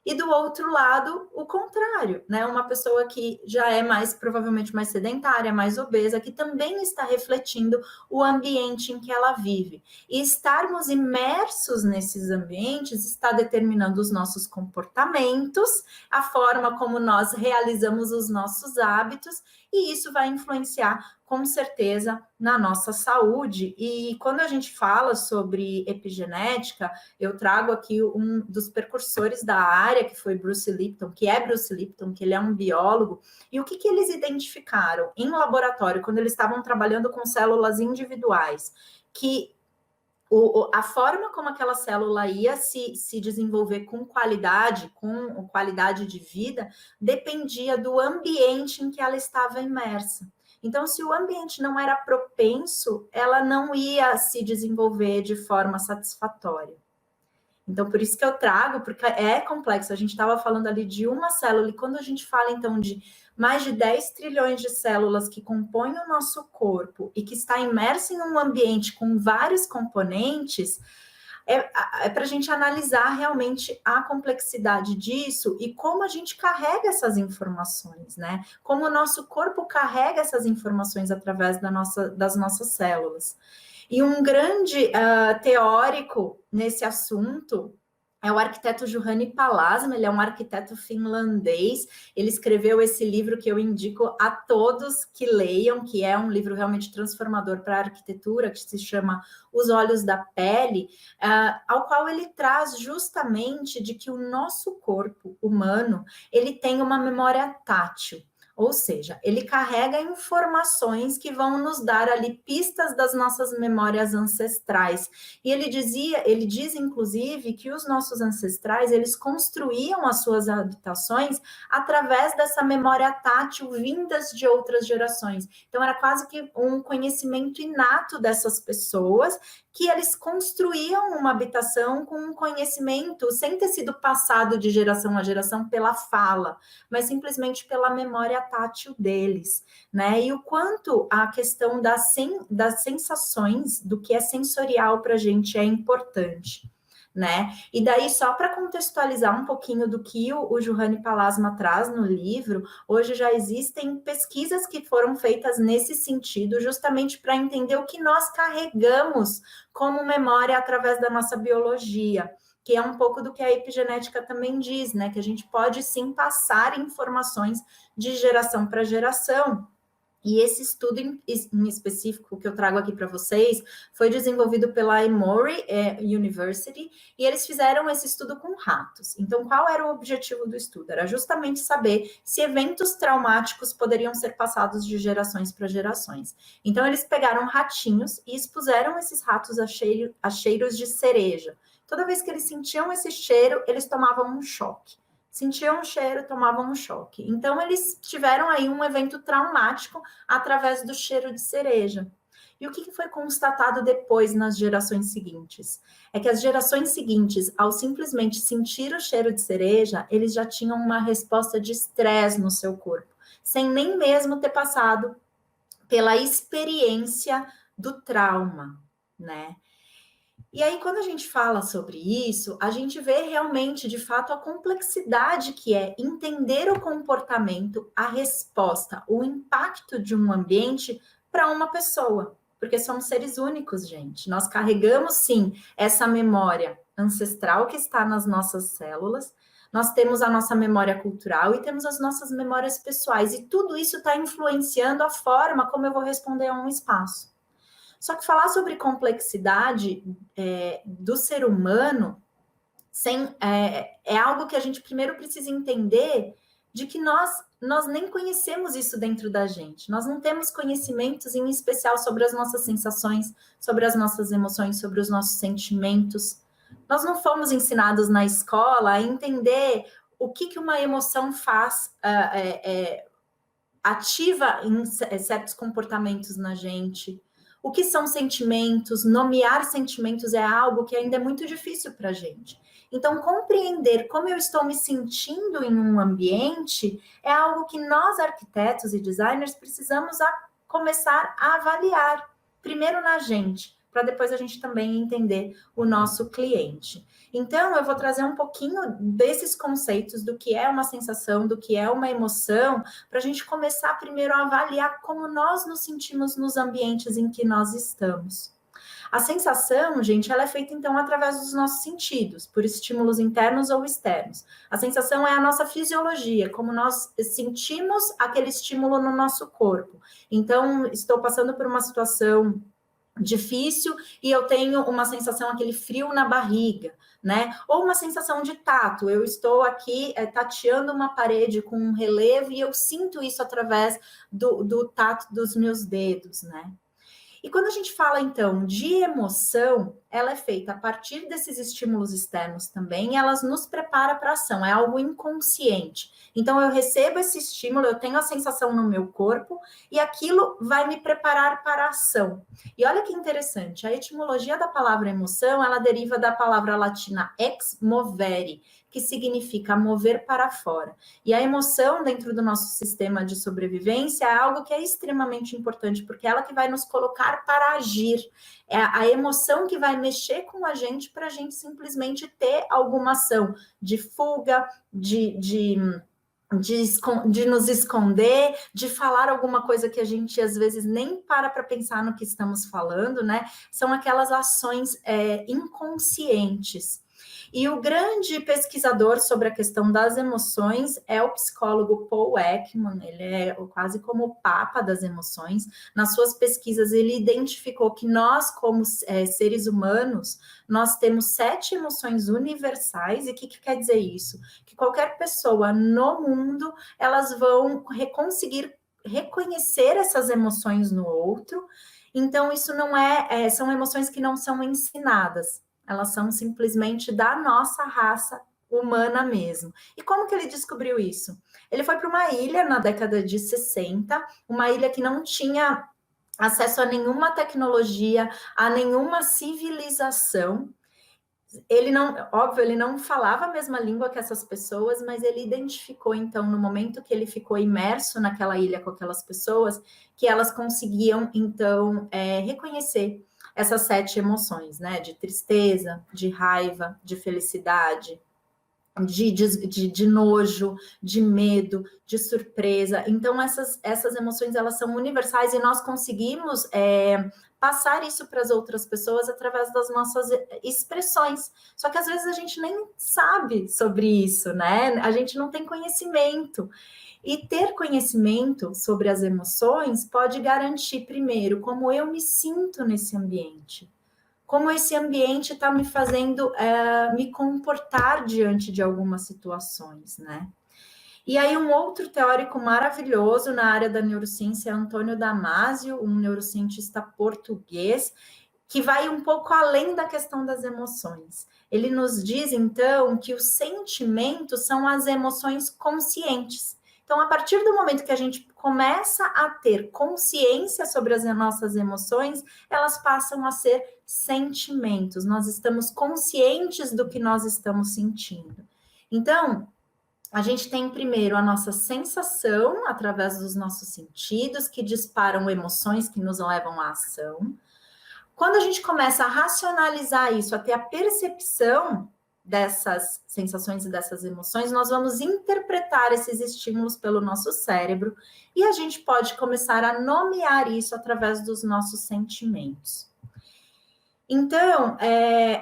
E do outro lado, o contrário, né? Uma pessoa que já é provavelmente mais sedentária, mais obesa, que também está refletindo o ambiente em que ela vive. E estarmos imersos nesses ambientes está determinando os nossos comportamentos, a forma como nós realizamos os nossos hábitos, e isso vai influenciar com certeza na nossa saúde. E quando a gente fala sobre epigenética, eu trago aqui um dos precursores da área, que foi Bruce Lipton, que ele é um biólogo, e o que eles identificaram em laboratório, quando eles estavam trabalhando com células individuais, que a forma como aquela célula ia se desenvolver com qualidade de vida, dependia do ambiente em que ela estava imersa. Então, se o ambiente não era propenso, ela não ia se desenvolver de forma satisfatória. Então, por isso que eu trago, porque é complexo. A gente estava falando ali de uma célula, e quando a gente fala, então, de mais de 10 trilhões de células que compõem o nosso corpo e que está imerso em um ambiente com vários componentes, é para a gente analisar realmente a complexidade disso e como a gente carrega essas informações, né? Como o nosso corpo carrega essas informações através das nossas células. E um grande teórico nesse assunto é o arquiteto Juhani Pallasmaa. Ele é um arquiteto finlandês. Ele escreveu esse livro que eu indico a todos que leiam, que é um livro realmente transformador para a arquitetura, que se chama Os Olhos da Pele, ao qual ele traz justamente de que o nosso corpo humano, ele tem uma memória tátil. Ou seja, ele carrega informações que vão nos dar ali pistas das nossas memórias ancestrais. E ele diz inclusive que os nossos ancestrais, eles construíam as suas habitações através dessa memória tátil vindas de outras gerações. Então era quase que um conhecimento inato dessas pessoas, que eles construíam uma habitação com um conhecimento sem ter sido passado de geração a geração pela fala, mas simplesmente pela memória tátil deles, né? E o quanto a questão das sensações, do que é sensorial para a gente é importante, né? E daí, só para contextualizar um pouquinho do que o Juhani Pallasmaa traz no livro, hoje já existem pesquisas que foram feitas nesse sentido, justamente para entender o que nós carregamos como memória através da nossa biologia, que é um pouco do que a epigenética também diz, né? Que a gente pode sim passar informações de geração para geração. E esse estudo em específico que eu trago aqui para vocês foi desenvolvido pela Emory University, e eles fizeram esse estudo com ratos. Então, qual era o objetivo do estudo? Era justamente saber se eventos traumáticos poderiam ser passados de gerações para gerações. Então, eles pegaram ratinhos e expuseram esses ratos a cheiros de cereja. Toda vez que eles sentiam esse cheiro, eles tomavam um choque. Sentiam um cheiro, tomavam um choque. Então, eles tiveram aí um evento traumático através do cheiro de cereja. E o que foi constatado depois nas gerações seguintes? É que as gerações seguintes, ao simplesmente sentir o cheiro de cereja, eles já tinham uma resposta de estresse no seu corpo, sem nem mesmo ter passado pela experiência do trauma, né? E aí, quando a gente fala sobre isso, a gente vê realmente, de fato, a complexidade que é entender o comportamento, a resposta, o impacto de um ambiente para uma pessoa. Porque somos seres únicos, gente. Nós carregamos, sim, essa memória ancestral que está nas nossas células, nós temos a nossa memória cultural e temos as nossas memórias pessoais. E tudo isso está influenciando a forma como eu vou responder a um espaço. Só que falar sobre complexidade do ser humano é algo que a gente primeiro precisa entender de que nós nem conhecemos isso dentro da gente. Nós não temos conhecimentos em especial sobre as nossas sensações, sobre as nossas emoções, sobre os nossos sentimentos. Nós não fomos ensinados na escola a entender o que uma emoção faz, ativa em certos comportamentos na gente. O que são sentimentos? Nomear sentimentos é algo que ainda é muito difícil para a gente. Então, compreender como eu estou me sentindo em um ambiente é algo que nós, arquitetos e designers, precisamos começar a avaliar. Primeiro na gente, para depois a gente também entender o nosso cliente. Então, eu vou trazer um pouquinho desses conceitos do que é uma sensação, do que é uma emoção, para a gente começar primeiro a avaliar como nós nos sentimos nos ambientes em que nós estamos. A sensação, gente, ela é feita, então, através dos nossos sentidos, por estímulos internos ou externos. A sensação é a nossa fisiologia, como nós sentimos aquele estímulo no nosso corpo. Então, estou passando por uma situação difícil e eu tenho uma sensação, aquele frio na barriga, né? Ou uma sensação de tato, eu estou aqui tateando uma parede com um relevo e eu sinto isso através do tato dos meus dedos, né? E quando a gente fala, então, de emoção, ela é feita a partir desses estímulos externos também, e elas nos preparam para a ação, é algo inconsciente. Então, eu recebo esse estímulo, eu tenho a sensação no meu corpo, e aquilo vai me preparar para a ação. E olha que interessante, a etimologia da palavra emoção, ela deriva da palavra latina ex movere, que significa mover para fora. E a emoção dentro do nosso sistema de sobrevivência é algo que é extremamente importante, porque é ela que vai nos colocar para agir. É a emoção que vai mexer com a gente para a gente simplesmente ter alguma ação de fuga, de nos esconder, de falar alguma coisa que a gente às vezes nem para pensar no que estamos falando, né? São aquelas ações inconscientes. E o grande pesquisador sobre a questão das emoções é o psicólogo Paul Ekman, ele é quase como o papa das emoções. Nas suas pesquisas, ele identificou que nós, como seres humanos, nós temos 7 emoções universais. E o que quer dizer isso? Que qualquer pessoa no mundo, elas vão conseguir reconhecer essas emoções no outro. Então, isso não são emoções que não são ensinadas. Elas são simplesmente da nossa raça humana mesmo. E como que ele descobriu isso? Ele foi para uma ilha na década de 60, uma ilha que não tinha acesso a nenhuma tecnologia, a nenhuma civilização. Ele não falava a mesma língua que essas pessoas, mas ele identificou, então, no momento que ele ficou imerso naquela ilha com aquelas pessoas, que elas conseguiam, então, reconhecer essas 7 emoções, né? De tristeza, de raiva, de felicidade, de nojo, de medo, de surpresa. Então, essas emoções, elas são universais e nós conseguimos passar isso para as outras pessoas através das nossas expressões. Só que, às vezes, a gente nem sabe sobre isso, né? A gente não tem conhecimento. E ter conhecimento sobre as emoções pode garantir, primeiro, como eu me sinto nesse ambiente. Como esse ambiente está me fazendo me comportar diante de algumas situações, né? E aí um outro teórico maravilhoso na área da neurociência é Antônio Damasio, um neurocientista português, que vai um pouco além da questão das emoções. Ele nos diz, então, que os sentimentos são as emoções conscientes. Então, a partir do momento que a gente começa a ter consciência sobre as nossas emoções, elas passam a ser sentimentos. Nós estamos conscientes do que nós estamos sentindo. Então, a gente tem primeiro a nossa sensação, através dos nossos sentidos, que disparam emoções que nos levam à ação. Quando a gente começa a racionalizar isso, a ter a percepção dessas sensações e dessas emoções, nós vamos interpretar esses estímulos pelo nosso cérebro e a gente pode começar a nomear isso através dos nossos sentimentos. Então,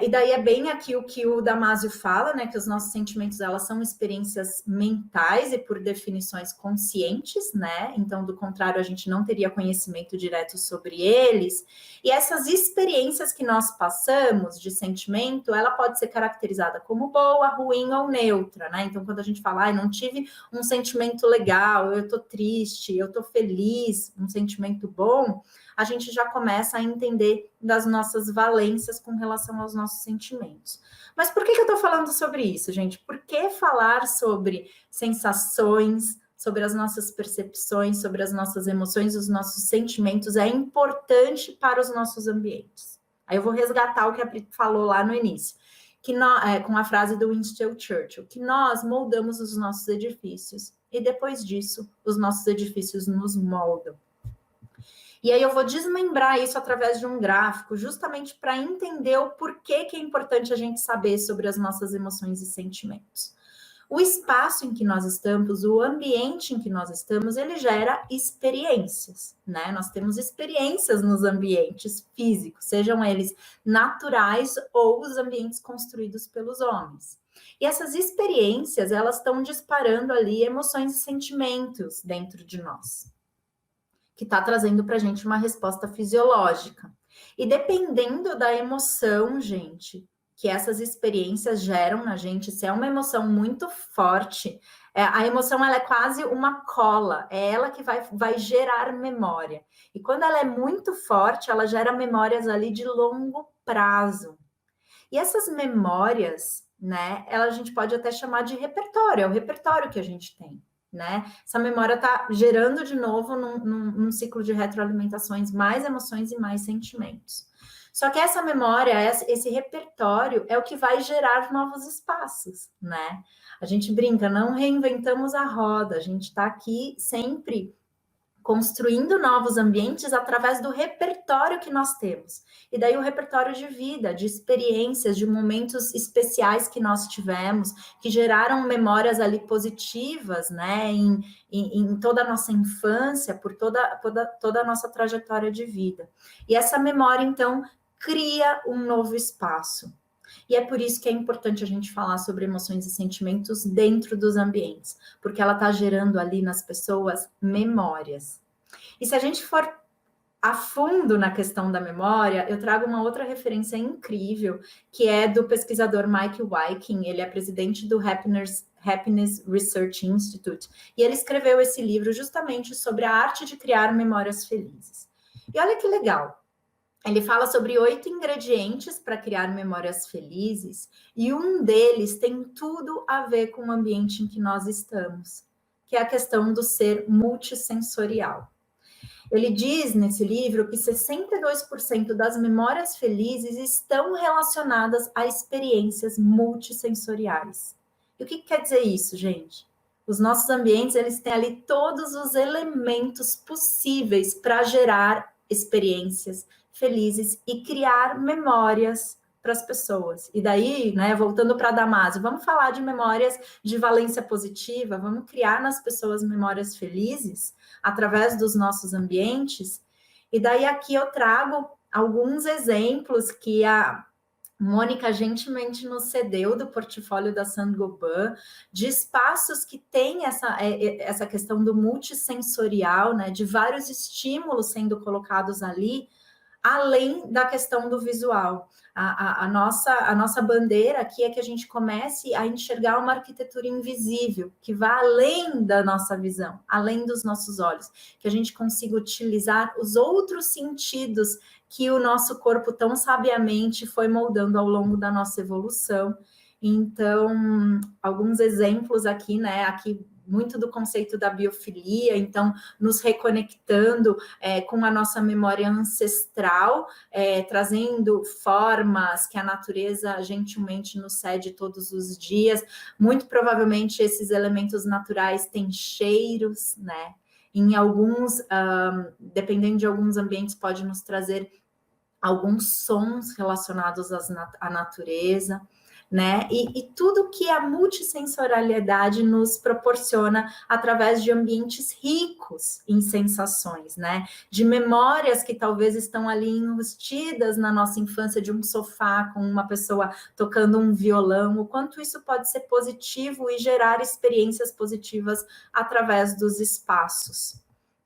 e daí é bem aqui o que o Damasio fala, né, que os nossos sentimentos, elas são experiências mentais e por definições conscientes, né, então do contrário a gente não teria conhecimento direto sobre eles, e essas experiências que nós passamos de sentimento, ela pode ser caracterizada como boa, ruim ou neutra, né, então quando a gente fala, não tive um sentimento legal, eu tô triste, eu tô feliz, um sentimento bom, a gente já começa a entender das nossas valências com relação aos nossos sentimentos. Mas por que eu estou falando sobre isso, gente? Por que falar sobre sensações, sobre as nossas percepções, sobre as nossas emoções, os nossos sentimentos é importante para os nossos ambientes? Aí eu vou resgatar o que a Pri falou lá no início, que com a frase do Winston Churchill, que nós moldamos os nossos edifícios e depois disso os nossos edifícios nos moldam. E aí eu vou desmembrar isso através de um gráfico, justamente para entender o porquê que é importante a gente saber sobre as nossas emoções e sentimentos. O espaço em que nós estamos, o ambiente em que nós estamos, ele gera experiências, né? Nós temos experiências nos ambientes físicos, sejam eles naturais ou os ambientes construídos pelos homens. E essas experiências, elas estão disparando ali emoções e sentimentos dentro de nós, que está trazendo para a gente uma resposta fisiológica. E dependendo da emoção, gente, que essas experiências geram na gente, se é uma emoção muito forte, a emoção ela é quase uma cola, é ela que vai gerar memória. E quando ela é muito forte, ela gera memórias ali de longo prazo. E essas memórias, né, a gente pode até chamar de repertório, é o repertório que a gente tem. Né? Essa memória está gerando de novo num ciclo de retroalimentações mais emoções e mais sentimentos. Só que essa memória, esse repertório é o que vai gerar novos espaços, né? A gente brinca, não reinventamos a roda, a gente está aqui sempre construindo novos ambientes através do repertório que nós temos. E daí o repertório de vida, de experiências, de momentos especiais que nós tivemos, que geraram memórias ali positivas, né, em toda a nossa infância, por toda a nossa trajetória de vida. E essa memória, então, cria um novo espaço. E é por isso que é importante a gente falar sobre emoções e sentimentos dentro dos ambientes, porque ela está gerando ali nas pessoas memórias. E se a gente for a fundo na questão da memória, eu trago uma outra referência incrível, que é do pesquisador Mike Wyking, ele é presidente do Happiness Research Institute, e ele escreveu esse livro justamente sobre a arte de criar memórias felizes. E olha que legal, ele fala sobre 8 ingredientes para criar memórias felizes, e um deles tem tudo a ver com o ambiente em que nós estamos, que é a questão do ser multissensorial. Ele diz nesse livro que 62% das memórias felizes estão relacionadas a experiências multissensoriais. E o que quer dizer isso, gente? Os nossos ambientes, eles têm ali todos os elementos possíveis para gerar experiências felizes e criar memórias para as pessoas. E daí, né, voltando para a Damásio, vamos falar de memórias de valência positiva, vamos criar nas pessoas memórias felizes através dos nossos ambientes. E daí aqui eu trago alguns exemplos que a Mônica gentilmente nos cedeu do portfólio da Saint-Gobain, de espaços que tem essa questão do multissensorial, né, de vários estímulos sendo colocados ali, além da questão do visual. A nossa bandeira aqui é que a gente comece a enxergar uma arquitetura invisível, que vá além da nossa visão, além dos nossos olhos, que a gente consiga utilizar os outros sentidos que o nosso corpo tão sabiamente foi moldando ao longo da nossa evolução. Então, alguns exemplos aqui, né? Aqui muito do conceito da biofilia, então nos reconectando com a nossa memória ancestral, trazendo formas que a natureza gentilmente nos cede todos os dias. Muito provavelmente esses elementos naturais têm cheiros, né? Em alguns, dependendo de alguns ambientes, pode nos trazer alguns sons relacionados à natureza, né? E tudo que a multissensorialidade nos proporciona através de ambientes ricos em sensações, né? De memórias que talvez estão ali enrustidas na nossa infância, de um sofá com uma pessoa tocando um violão, o quanto isso pode ser positivo e gerar experiências positivas através dos espaços.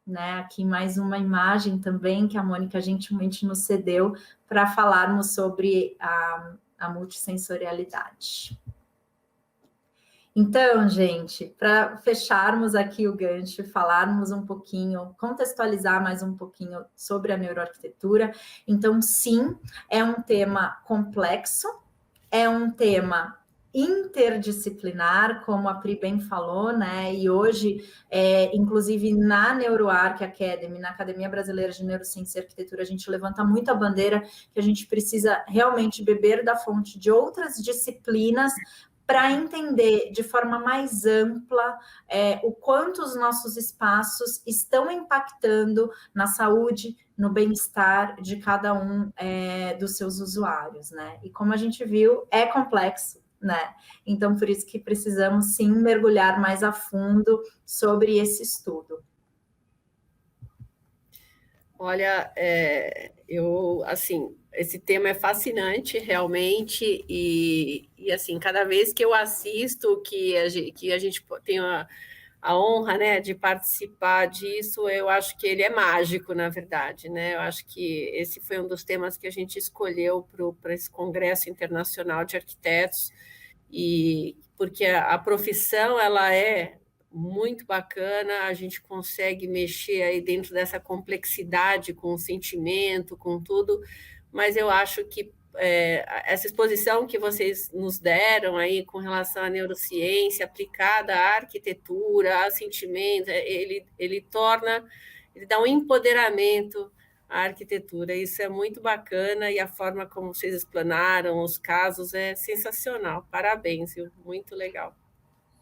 Né, aqui mais uma imagem também que a Mônica gentilmente nos cedeu para falarmos sobre a multissensorialidade. Então, gente, para fecharmos aqui o gancho, falarmos um pouquinho, contextualizar mais um pouquinho sobre a neuroarquitetura. Então, sim, é um tema complexo, é um tema interdisciplinar, como a Pri bem falou, né? E hoje, inclusive na NeuroArc Academy, na Academia Brasileira de Neurociência e Arquitetura, a gente levanta muito a bandeira que a gente precisa realmente beber da fonte de outras disciplinas para entender de forma mais ampla o quanto os nossos espaços estão impactando na saúde, no bem-estar de cada um dos seus usuários, né? E como a gente viu, é complexo, né? Então, por isso que precisamos, sim, mergulhar mais a fundo sobre esse estudo. Olha, esse tema é fascinante, realmente, e assim, cada vez que eu assisto, que a gente tem a honra, né, de participar disso, eu acho que ele é mágico, na verdade, né? Eu acho que esse foi um dos temas que a gente escolheu para esse Congresso Internacional de Arquitetos, e porque a profissão, ela é muito bacana, a gente consegue mexer aí dentro dessa complexidade com o sentimento, com tudo, mas eu acho que essa exposição que vocês nos deram aí com relação à neurociência aplicada à arquitetura, a sentimentos, ele dá um empoderamento à arquitetura, isso é muito bacana, e a forma como vocês explanaram os casos é sensacional, parabéns, viu? Muito legal.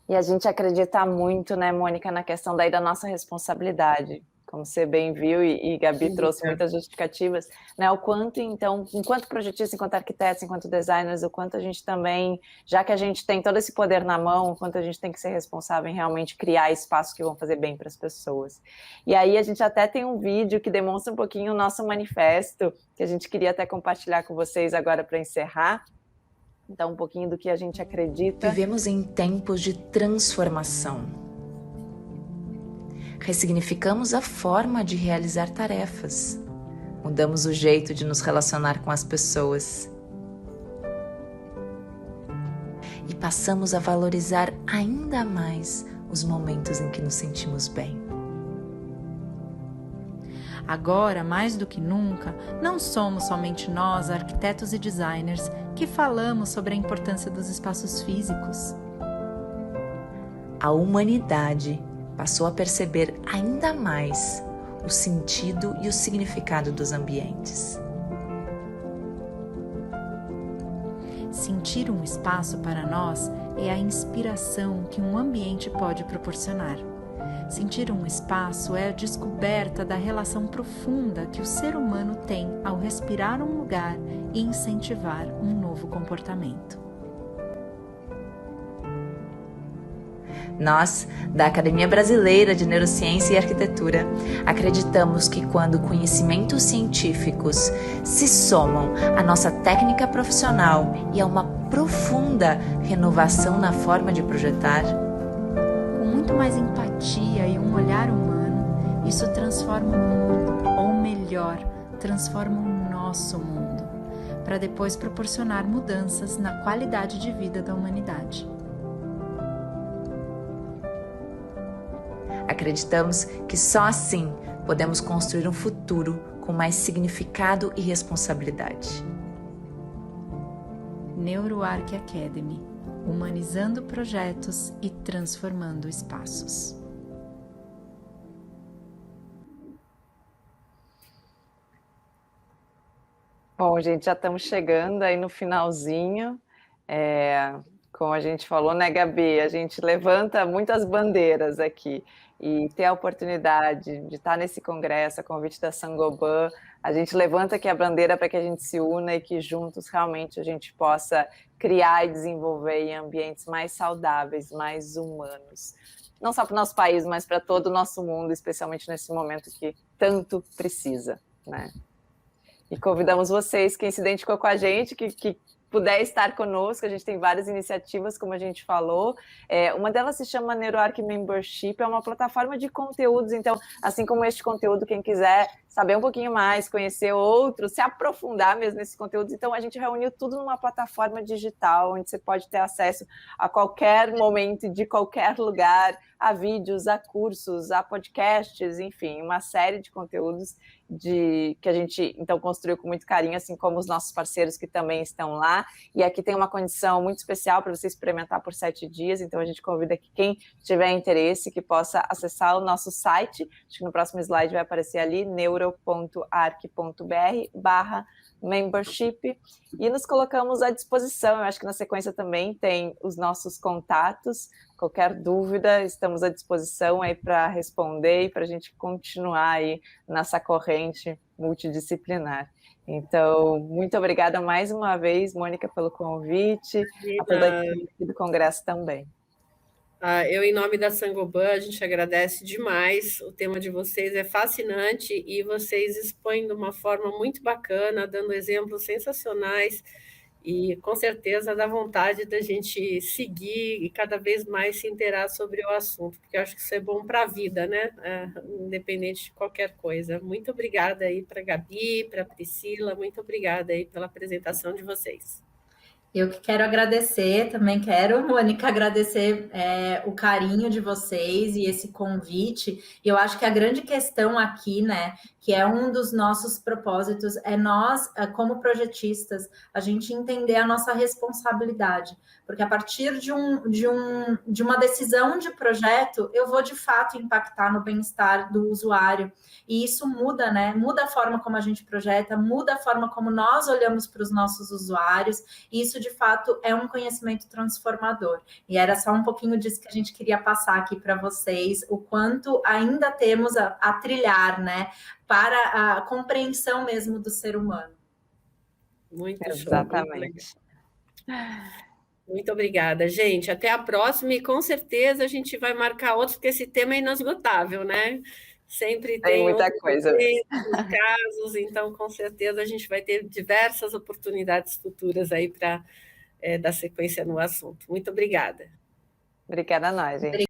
E a gente acredita muito, né, Mônica, na questão daí da nossa responsabilidade, como você bem viu, e Gabi trouxe muitas justificativas, né, o quanto, então, enquanto projetistas, enquanto arquitetos, enquanto designers, o quanto a gente também, já que a gente tem todo esse poder na mão, o quanto a gente tem que ser responsável em realmente criar espaços que vão fazer bem para as pessoas. E aí a gente até tem um vídeo que demonstra um pouquinho o nosso manifesto, que a gente queria até compartilhar com vocês agora para encerrar. Então, um pouquinho do que a gente acredita. Vivemos em tempos de transformação. Ressignificamos a forma de realizar tarefas. Mudamos o jeito de nos relacionar com as pessoas. E passamos a valorizar ainda mais os momentos em que nos sentimos bem. Agora, mais do que nunca, não somos somente nós, arquitetos e designers, que falamos sobre a importância dos espaços físicos. A humanidade passou a perceber ainda mais o sentido e o significado dos ambientes. Sentir um espaço para nós é a inspiração que um ambiente pode proporcionar. Sentir um espaço é a descoberta da relação profunda que o ser humano tem ao respirar um lugar e incentivar um novo comportamento. Nós, da Academia Brasileira de Neurociência e Arquitetura, acreditamos que quando conhecimentos científicos se somam à nossa técnica profissional e a uma profunda renovação na forma de projetar, com muito mais empatia e um olhar humano, isso transforma o mundo, ou melhor, transforma o nosso mundo, para depois proporcionar mudanças na qualidade de vida da humanidade. Acreditamos que só assim podemos construir um futuro com mais significado e responsabilidade. NeuroArc Academy, humanizando projetos e transformando espaços. Bom, gente, já estamos chegando aí no finalzinho. Como a gente falou, né, Gabi? A gente levanta muitas bandeiras aqui. E ter a oportunidade de estar nesse congresso, a convite da Saint-Gobain, a gente levanta aqui a bandeira para que a gente se una e que juntos realmente a gente possa criar e desenvolver em ambientes mais saudáveis, mais humanos. Não só para o nosso país, mas para todo o nosso mundo, especialmente nesse momento que tanto precisa, né? E convidamos vocês, quem se identificou com a gente, que puder estar conosco, a gente tem várias iniciativas, como a gente falou. Uma delas se chama NeuroArc Membership, é uma plataforma de conteúdos, então, assim como este conteúdo, quem quiser saber um pouquinho mais, conhecer outros, se aprofundar mesmo nesses conteúdos, então a gente reuniu tudo numa plataforma digital, onde você pode ter acesso a qualquer momento, de qualquer lugar, a vídeos, a cursos, a podcasts, enfim, uma série de conteúdos que a gente, então, construiu com muito carinho, assim como os nossos parceiros que também estão lá. E aqui tem uma condição muito especial para você experimentar por 7 dias, então a gente convida que quem tiver interesse, que possa acessar o nosso site, acho que no próximo slide vai aparecer ali, neuro.arc.br/membership, e nos colocamos à disposição. Eu acho que na sequência também tem os nossos contatos. Qualquer dúvida, estamos à disposição aí para responder e para a gente continuar aí nessa corrente multidisciplinar. Então, muito obrigada mais uma vez, Mônica, pelo convite, a toda a equipe do Congresso também. Eu, em nome da Saint-Gobain, a gente agradece demais. O tema de vocês é fascinante e vocês expõem de uma forma muito bacana, dando exemplos sensacionais e, com certeza, dá vontade da gente seguir e cada vez mais se inteirar sobre o assunto, porque eu acho que isso é bom para a vida, né? Independente de qualquer coisa. Muito obrigada aí para a Gabi, para a Priscila, muito obrigada aí pela apresentação de vocês. Eu que quero agradecer, também quero, Mônica, agradecer o carinho de vocês e esse convite. E eu acho que a grande questão aqui, né, que é um dos nossos propósitos, é nós, como projetistas, a gente entender a nossa responsabilidade. Porque a partir de uma decisão de projeto, eu vou de fato impactar no bem-estar do usuário. E isso muda, né? Muda a forma como a gente projeta, muda a forma como nós olhamos para os nossos usuários. E isso, de fato, é um conhecimento transformador. E era só um pouquinho disso que a gente queria passar aqui para vocês, o quanto ainda temos a trilhar, né? Para a compreensão mesmo do ser humano. Muito Exatamente. Muito obrigada, gente. Até a próxima e com certeza a gente vai marcar outros, porque esse tema é inesgotável, né? Sempre tem muita coisa. Casos, então com certeza a gente vai ter diversas oportunidades futuras aí para dar sequência no assunto. Muito obrigada. Obrigada a nós, gente.